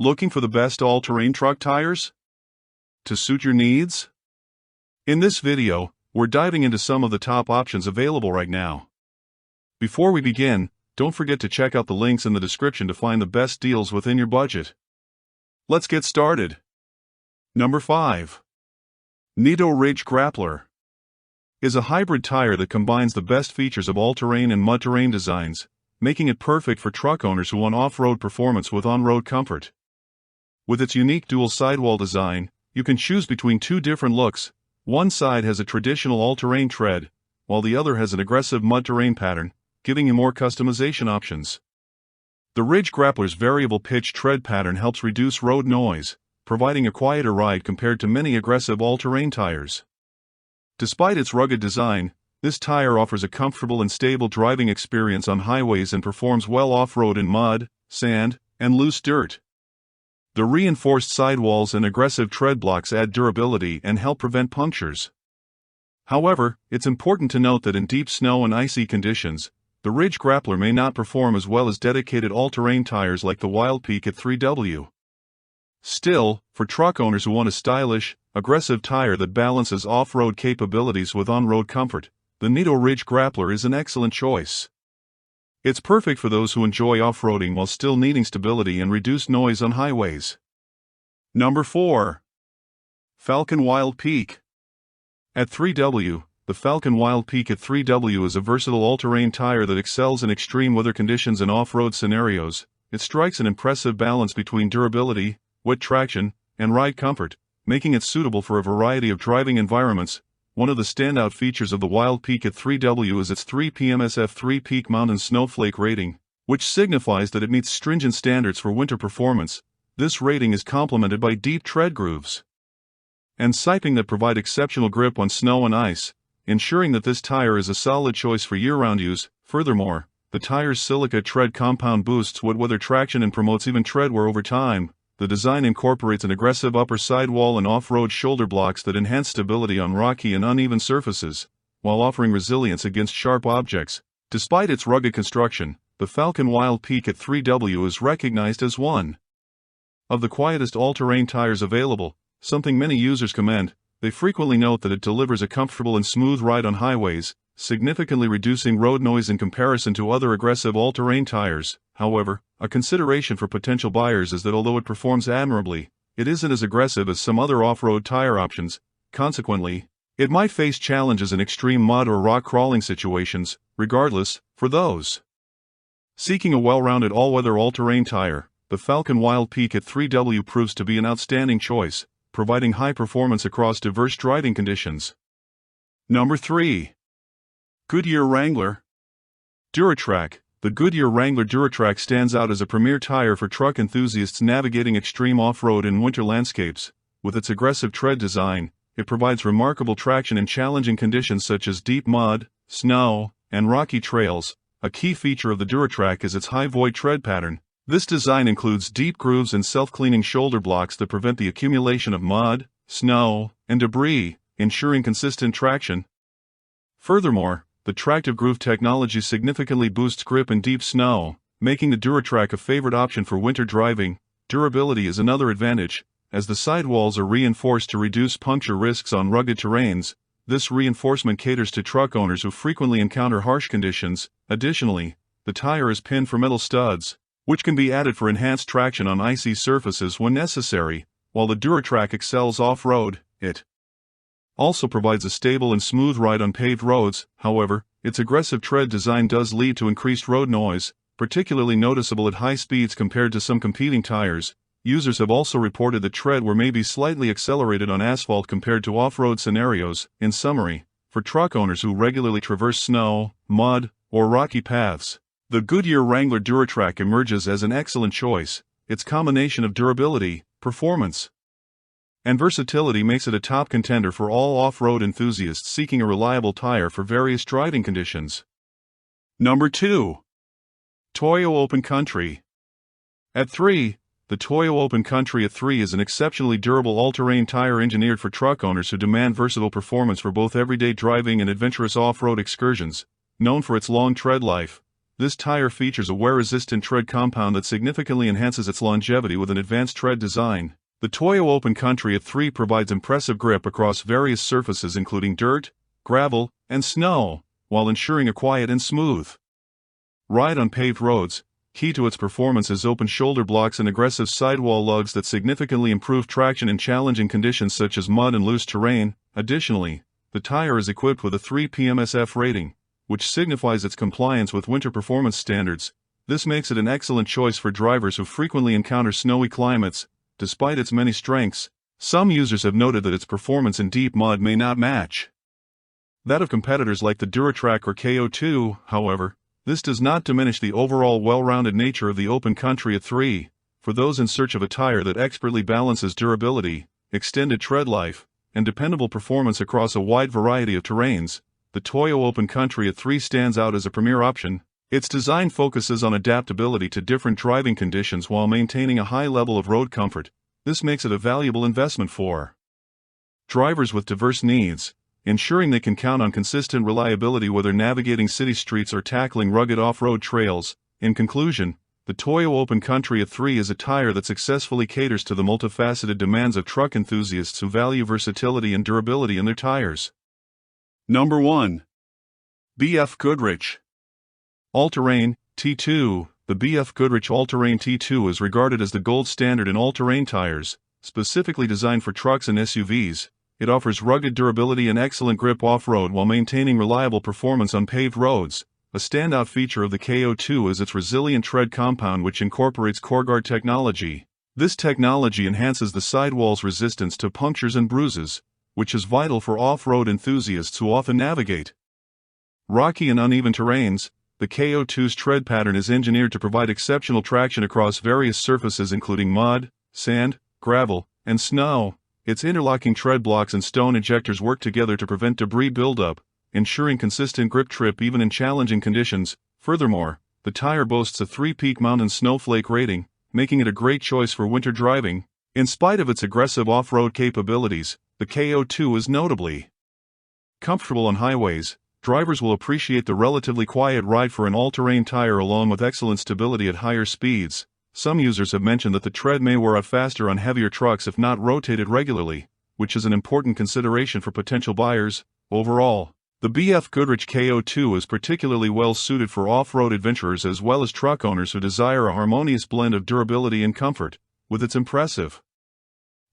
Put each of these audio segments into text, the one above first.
Looking for the best all-terrain truck tires to suit your needs? In this video, we're diving into some of the top options available right now. Before we begin, don't forget to check out the links in the description to find the best deals within your budget. Let's get started. Number 5. Nitto Ridge Grappler is a hybrid tire that combines the best features of all-terrain and mud-terrain designs, making it perfect for truck owners who want off-road performance with on-road comfort. With its unique dual sidewall design, you can choose between two different looks. One side has a traditional all-terrain tread, while the other has an aggressive mud-terrain pattern, giving you more customization options. The Ridge Grappler's variable pitch tread pattern helps reduce road noise, providing a quieter ride compared to many aggressive all-terrain tires. Despite its rugged design, this tire offers a comfortable and stable driving experience on highways and performs well off-road in mud, sand, and loose dirt. The reinforced sidewalls and aggressive tread blocks add durability and help prevent punctures. However, it's important to note that in deep snow and icy conditions, the Ridge Grappler may not perform as well as dedicated all-terrain tires like the Wild Peak at 3W. Still, for truck owners who want a stylish, aggressive tire that balances off-road capabilities with on-road comfort, the Nitto Ridge Grappler is an excellent choice. It's perfect for those who enjoy off-roading while still needing stability and reduced noise on highways. Number 4. Falcon Wild Peak. At 3W, the Falcon Wild Peak at 3W is a versatile all-terrain tire that excels in extreme weather conditions and off-road scenarios. It strikes an impressive balance between durability, wet traction, and ride comfort, making it suitable for a variety of driving environments. One of the standout features of the Wild Peak at 3W is its 3 PMSF 3 Peak Mountain Snowflake rating, which signifies that it meets stringent standards for winter performance. This rating is complemented by deep tread grooves and siping that provide exceptional grip on snow and ice, ensuring that this tire is a solid choice for year-round use. Furthermore, the tire's silica tread compound boosts wet weather traction and promotes even tread wear over time. The design incorporates an aggressive upper sidewall and off-road shoulder blocks that enhance stability on rocky and uneven surfaces, while offering resilience against sharp objects. Despite its rugged construction, the Falcon Wild Peak at 3W is recognized as one of the quietest all-terrain tires available, something many users commend. They frequently note that it delivers a comfortable and smooth ride on highways, significantly reducing road noise in comparison to other aggressive all-terrain tires. However, a consideration for potential buyers is that although it performs admirably, it isn't as aggressive as some other off-road tire options. Consequently, it might face challenges in extreme mud or rock crawling situations. Regardless, for those seeking a well-rounded all-weather all-terrain tire, the Falcon Wild Peak at 3W proves to be an outstanding choice, providing high performance across diverse driving conditions. Number 3. Goodyear Wrangler Durotra. The Goodyear Wrangler Durotra stands out as a premier tire for truck enthusiasts navigating extreme off-road and winter landscapes. With its aggressive tread design, it provides remarkable traction in challenging conditions such as deep mud, snow, and rocky trails. A key feature of the Durotra is its high void tread pattern. This design includes deep grooves and self-cleaning shoulder blocks that prevent the accumulation of mud, snow, and debris, ensuring consistent traction. Furthermore, the tractive groove technology significantly boosts grip in deep snow, making the Durotra a favorite option for winter driving. Durability is another advantage, as the sidewalls are reinforced to reduce puncture risks on rugged terrains. This reinforcement caters to truck owners who frequently encounter harsh conditions. Additionally, the tire is pinned for metal studs, which can be added for enhanced traction on icy surfaces when necessary. While the Durotra excels off-road, it also provides a stable and smooth ride on paved roads. However, its aggressive tread design does lead to increased road noise, particularly noticeable at high speeds compared to some competing tires. Users have also reported that tread wear may be slightly accelerated on asphalt compared to off-road scenarios. In summary, for truck owners who regularly traverse snow, mud, or rocky paths, the Goodyear Wrangler Durotra emerges as an excellent choice. Its combination of durability, performance, and versatility makes it a top contender for all off-road enthusiasts seeking a reliable tire for various driving conditions. Number 2. Toyo Open Country. At 3, the Toyo Open Country at 3 is an exceptionally durable all-terrain tire engineered for truck owners who demand versatile performance for both everyday driving and adventurous off-road excursions. Known for its long tread life, This tire features a wear-resistant tread compound that significantly enhances its longevity with an advanced tread design. The Toyo Open Country A3 provides impressive grip across various surfaces including dirt, gravel, and snow, while ensuring a quiet and smooth ride on paved roads. Key to its performance is open shoulder blocks and aggressive sidewall lugs that significantly improve traction in challenging conditions such as mud and loose terrain. Additionally, the tire is equipped with a 3 PMSF rating, which signifies its compliance with winter performance standards. This makes it an excellent choice for drivers who frequently encounter snowy climates. Despite its many strengths, some users have noted that its performance in deep mud may not match that of competitors like the Durotra or KO2. However, this does not diminish the overall well-rounded nature of the Open Country A3. For those in search of a tire that expertly balances durability, extended tread life, and dependable performance across a wide variety of terrains, the Toyo Open Country A3 stands out as a premier option. Its design focuses on adaptability to different driving conditions while maintaining a high level of road comfort. This makes it a valuable investment for drivers with diverse needs, ensuring they can count on consistent reliability whether navigating city streets or tackling rugged off-road trails. In conclusion, the Toyo Open Country A3 is a tire that successfully caters to the multifaceted demands of truck enthusiasts who value versatility and durability in their tires. Number 1. BF Goodrich AllTerrain T2. The BF Goodrich AllTerrain T2 is regarded as the gold standard in all-terrain tires, specifically designed for trucks and SUVs. It offers rugged durability and excellent grip off-road while maintaining reliable performance on paved roads. A standout feature of the KO2 is its resilient tread compound, which incorporates CoreGuard technology. This technology enhances the sidewall's resistance to punctures and bruises, which is vital for off-road enthusiasts who often navigate rocky and uneven terrains. The KO2's tread pattern is engineered to provide exceptional traction across various surfaces including mud, sand, gravel, and snow. Its interlocking tread blocks and stone ejectors work together to prevent debris buildup, ensuring consistent grip trip even in challenging conditions. Furthermore, the tire boasts a 3-peak mountain snowflake rating, making it a great choice for winter driving. In spite of its aggressive off-road capabilities, the KO2 is notably comfortable on highways. Drivers will appreciate the relatively quiet ride for an all-terrain tire along with excellent stability at higher speeds. Some users have mentioned that the tread may wear out faster on heavier trucks if not rotated regularly, which is an important consideration for potential buyers. Overall, the BF Goodrich KO2 is particularly well suited for off-road adventurers as well as truck owners who desire a harmonious blend of durability and comfort. With its impressive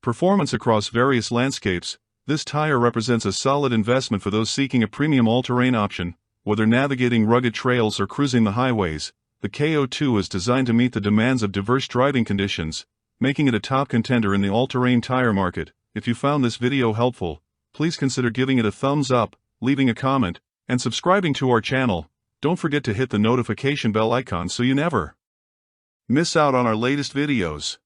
performance across various landscapes, this tire represents a solid investment for those seeking a premium all-terrain option. Whether navigating rugged trails or cruising the highways, the KO2 is designed to meet the demands of diverse driving conditions, making it a top contender in the all-terrain tire market. If you found this video helpful, please consider giving it a thumbs up, leaving a comment, and subscribing to our channel. Don't forget to hit the notification bell icon so you never miss out on our latest videos.